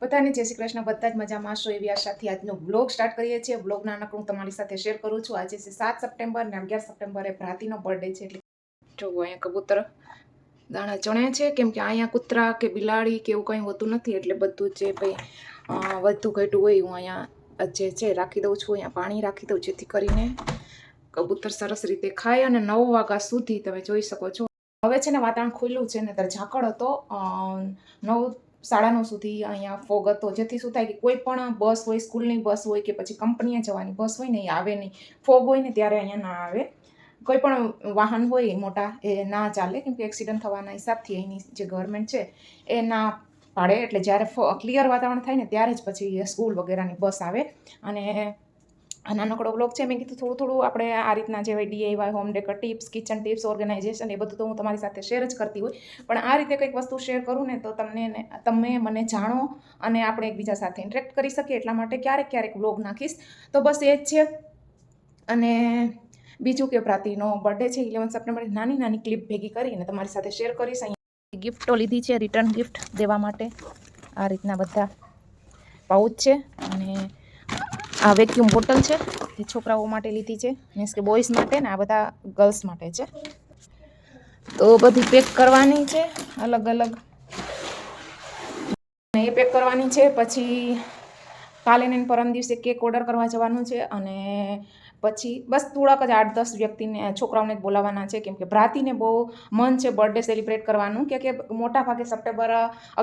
બધાને જય શ્રી કૃષ્ણ. બધા જ મજામાં હશો એવી આશાથી આજનો બ્લોગ સ્ટાર્ટ કરીએ છીએ. બ્લોગ નાનકડું હું તમારી સાથે શેર કરું છું. આજે છે 7 સપ્ટેમ્બર ને 11 સપ્ટેમ્બરે ભ્રાતીનો બર્થડે છે. એટલે જો અહીંયા કબૂતર દાણા ચણે છે, કેમ કે અહીંયા કૂતરા કે બિલાડી કે એવું કંઈ હોતું નથી. એટલે બધું જે કંઈ વધતું ઘટ્યું હોય હું અહીંયા જે છે રાખી દઉં છું. અહીંયા પાણી રાખી દઉં જેથી કરીને કબૂતર સરસ રીતે ખાય. અને 9 વાગ્યા સુધી તમે જોઈ શકો છો. હવે છે ને વાતાવરણ ખુલ્લું છે ને ત્યારે ઝાકળ હતો 9:30 સુધી અહીંયા ફોગ હતો, જેથી શું થાય કે કોઈ પણ બસ હોય, સ્કૂલની બસ હોય કે પછી કંપનીએ જવાની બસ હોય ને એ આવે નહીં. ફોગ હોય ને ત્યારે અહીંયા ના આવે. કોઈ પણ વાહન હોય મોટા એ ના ચાલે, કેમ કે એક્સિડન્ટ થવાના હિસાબથી અહીંની જે ગવર્મેન્ટ છે એ ના પાડે. એટલે જ્યારે ક્લિયર વાતાવરણ થાય ને ત્યારે જ પછી સ્કૂલ વગેરેની બસ આવે. અને આ નાનકડો બ્લોગ છે, મેં કીધું થોડું થોડું આપણે આ રીતના જે DIY home decor tips, kitchen tips, organisation એ બધું તો હું તમારી સાથે શેર જ કરતી હોય, પણ આ રીતે કંઈક વસ્તુ શેર કરું ને તો તમે મને જાણો અને આપણે એકબીજા સાથે ઇન્ટરેક્ટ કરી શકીએ. એટલા માટે ક્યારેક ક્યારેક બ્લોગ નાખીશ. તો બસ એ જ છે. અને બીજું કે પ્રાતિનો બર્થડે છે 11 સપ્ટેમ્બરે, નાની નાની ક્લિપ ભેગી કરીને તમારી સાથે શેર કરીશ. અહીંયા ગિફ્ટો લીધી છે રિટર્ન ગિફ્ટ દેવા માટે. આ રીતના બધા પાઉચ છે અને આ વેક્યુમ બોટલ છે, જે છોકરાઓ માટે લીધી છે, મીન્સ કે બોયઝ માટે, ને આ બધા ગર્લ્સ માટે છે. તો બધી પેક કરવાની છે અલગ અલગ, એ પેક કરવાની છે. પછી કાલે ને પરમ દિવસે કેક ઓર્ડર કરવા જવાનું છે. અને પછી બસ થોડાક જ 8-10 વ્યક્તિને, છોકરાઓને જ બોલાવવાના છે, કેમ કે ભ્રાતીને બહુ મન છે બર્થડે સેલિબ્રેટ કરવાનું. કે મોટા ભાગે સપ્ટેમ્બર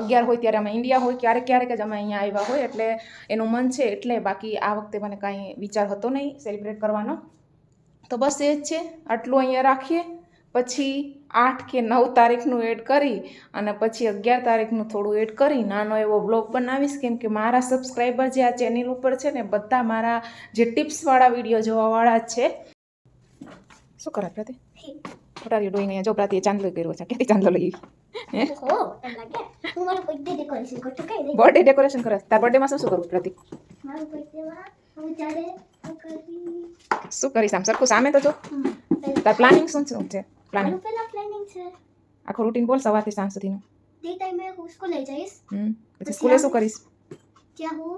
11 હોય ત્યારે અમે ઇન્ડિયા હોય, ક્યારેક ક્યારેક જ અમે અહીંયા આવ્યા હોય, એટલે એનું મન છે. એટલે બાકી આ વખતે મને કાંઈ વિચાર હતો નહીં સેલિબ્રેટ કરવાનો. તો બસ એ જ છે. આટલું અહીંયા રાખીએ. પછી 8 કે 9 તારીખનું એડ કરી અને પછી 11 તારીખનું થોડું એડ કરી નાનો એવો બ્લોગ બનાવીશ. કેમ કે મારા સબસ્ક્રાઈબર જે આ ચેનલ ઉપર છે ને, બધા મારા જે ટિપ્સવાળા વિડીયો જોવાવાળા જ છે. શું કરે પ્રાતી? ફટારી ડોઈને જો પ્રાતીએ ચાંદલો કર્યો છે. ક્યાંથી ચાંદલો લઈ? બર્થડે ડેકોરેશન કરે. તાર બર્થડેમાં શું કરું પ્રાતી? શું કરીશ? આમ સરખું સામે તો જો. તાર પ્લાનિંગ શું છે? પ્લાનિંગ છે આખું રૂટીન બોલ સવારથી સાંજ સુધીનું. તે ટાઈમે હું સ્કૂલે જઈશ. પછી સ્કૂલે શું કરીશ? ત્યાં હું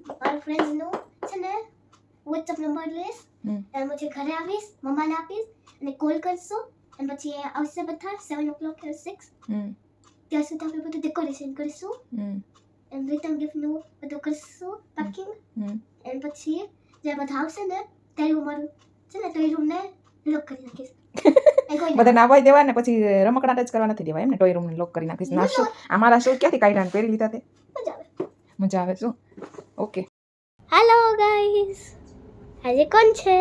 મારા ફ્રેન્ડ્સનો છે ને WhatsApp નંબર લઈશ અને પછી ઘરે આવીશ, મમ્માને આપીશ અને કોલ કરશું. અને પછી આવશે બધા 7 o'clock કે 6 ત્યાં સુધી આપણે બધું ડેકોરેશન કરીશું અને રિટર્ન ગિફ્ટનું બધું કરશું પેકિંગ. અને પછી જ્યારે બધા આવશે ને ત્યારે હું મારું છે ને ટોય રૂમને લોક કરી નાખીશ. બધા નાવાઈ દેવા ને પછી રમકડા ટચ કરવા નથી દેવા, એમ ને? ટોય રૂમને લોક કરી નાખીશ. ના શું અમારા શું ક્યાંથી કાઢ્યા પહેરી લીધા તે? મજા આવે શું? ઓકે. હેલો ગાઈસ, આજે કોણ છે?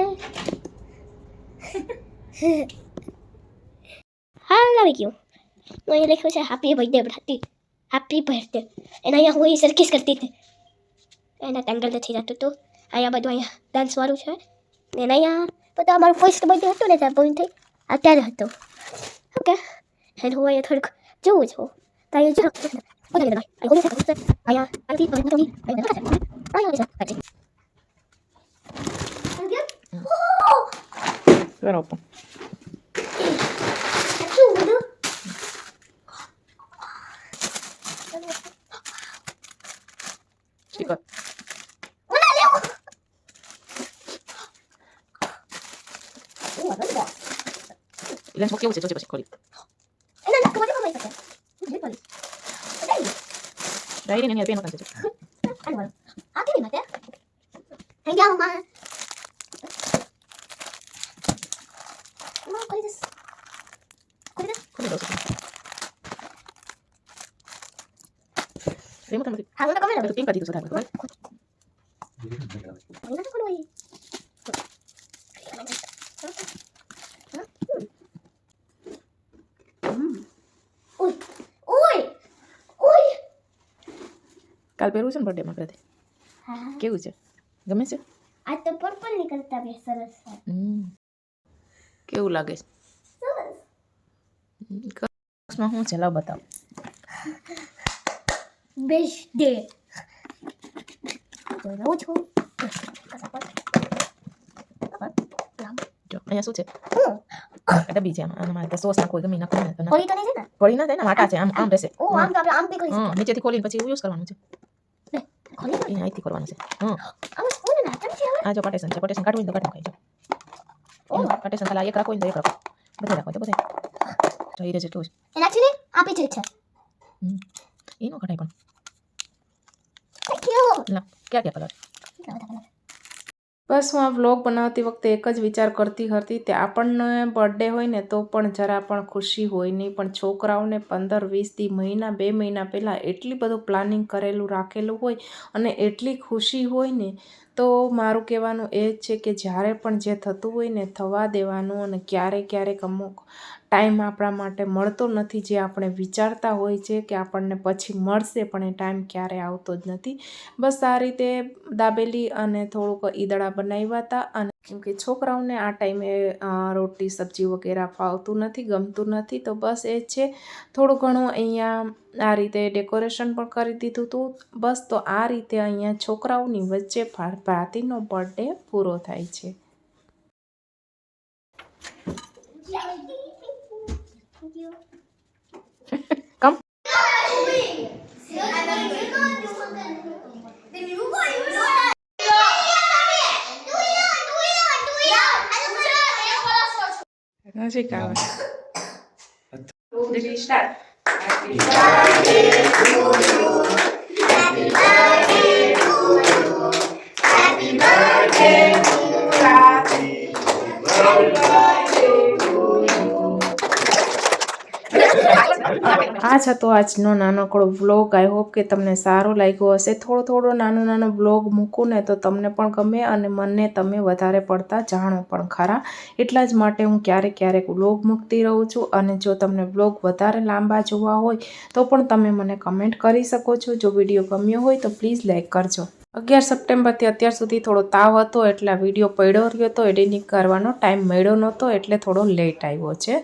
હા આવી ગયું. અહીં લખ્યું છે હેપી બર્થડે ભ્રાતી, હેપી બર્થડે. અને અહીંયા હું સરખીસ કરતી હતી, એના ટેંગલ નથી જતું હતું. અહીંયા બધું અહીંયા ડાન્સવાળું છે. અને અહીંયા બધા અમારું ફર્સ્ટ બર્થડે હતું ને ત્યારે પૂરું થઈ અત્યારે હતો. ઓકે. અને હું અહીંયા થોડુંક જોઉં છું તો અહીંયા બરોબર. શીખો. લંચ બોક્સ કેવું છે? જોજે પછી ખોલી. ડાયરી ને પેન નોતા છે. ખોલી દો. રેમોટ નથી. હા હું તો કમેલા બધું પિંક કરી દીધું સુધાર. કાલ પહેરવું છે ને બર્થડેમાં પ્રાતી? કેવું છે? ગમે છે? આ તો પર્પલ નીકળતા બે સરસ છે. કેવું લાગે છે? સરસ. બોક્સમાં શું છે? લાવ બતાવ. Best day. તો રહું છું. જો અહીંયા શું છે? ડબ્બી છે. આમાં તો સોસ નાખો, ગમે નાખો ને તો પડી તો નહીં છે ને? પડી ના થાય ને, વાટા છે. આમ રહેશે. ઓ આમ તો આપણે આમ પી કરી નીચેથી ખોલીને પછી યુઝ કરવાનું છે. ખોલી એ અહીંથી કરવાનું છે હા આમાં સ્પૂન ના કેમ છે આ જો પાર્ટેશન છે પાર્ટેશન કાઢવું હોય તો કાઢી નાખાય ઓહ જો પાર્ટેશન ખાલી એક રાખો હોય તો એક રાખો બધે રાખો તો બધે તો એ રીતે કેવું છે એન્ડ એક્ચ્યુઅલી આ પીછે છે એ નો કઢાય પણ થેન્ક યુ ના ક્યાં કલર બસ હું આ વ્લોગ બનાવતી વખતે એક જ વિચાર કરતી હતી કે આપણને બર્થડે હોય ને તો પણ જરા પણ ખુશી હોય નહીં, પણ છોકરાઓને 15-20 દી મહિના 2 મહિના પહેલાં એટલી બધું પ્લાનિંગ કરેલું રાખેલું હોય અને એટલી ખુશી હોય ને, તો મારું કહેવાનું એ જ છે કે જ્યારે પણ જે થતું હોય ને થવા દેવાનું, અને ક્યારેક અમુક ટાઈમ આપણા માટે મળતો નથી જે આપણે વિચારતા હોય છે કે આપણને પછી મળશે, પણ એ ટાઈમ ક્યારે આવતો જ નથી. બસ આ રીતે દાબેલી અને થોડુંક ઈદડા બનાવ્યા હતા, અને કેમ કે છોકરાઓને આ ટાઈમે રોટલી સબ્જી વગેરે ફાવતું નથી, ગમતું નથી, તો બસ એ જ છે. થોડું ઘણું અહીંયા આ રીતે ડેકોરેશન પણ કરી દીધું હતું. બસ તો આ રીતે અહીંયા છોકરાઓની વચ્ચે ભાતીનો બર્થડે પૂરો થાય છે. થેન્ક યુ કમ નજીક આવે સ્ટાર્ટ. આ જ હતો આજનો નાનકડો વ્લોગ. આઈ હોપ કે તમને સારો લાગ્યો હશે. થોડો નાનો વ્લોગ મૂકું ને તો તમને પણ ગમે અને મને તમે વધારે પડતા જાણો પણ ખરા. એટલા જ માટે હું ક્યારેક વ્લોગ મૂકતી રહું છું. અને જો તમને વ્લોગ વધારે લાંબા જોવા હોય તો પણ તમે મને કમેન્ટ કરી શકો છો. જો વિડીયો ગમ્યો હોય તો પ્લીઝ લાઈક કરજો. 11 સપ્ટેમ્બરથી અત્યાર સુધી થોડો તાવ હતો એટલે વિડીયો પડ્યો રહ્યો હતો. એડિટિંગ કરવાનો ટાઈમ મળ્યો નહોતો એટલે થોડો લેટ આવ્યો છે.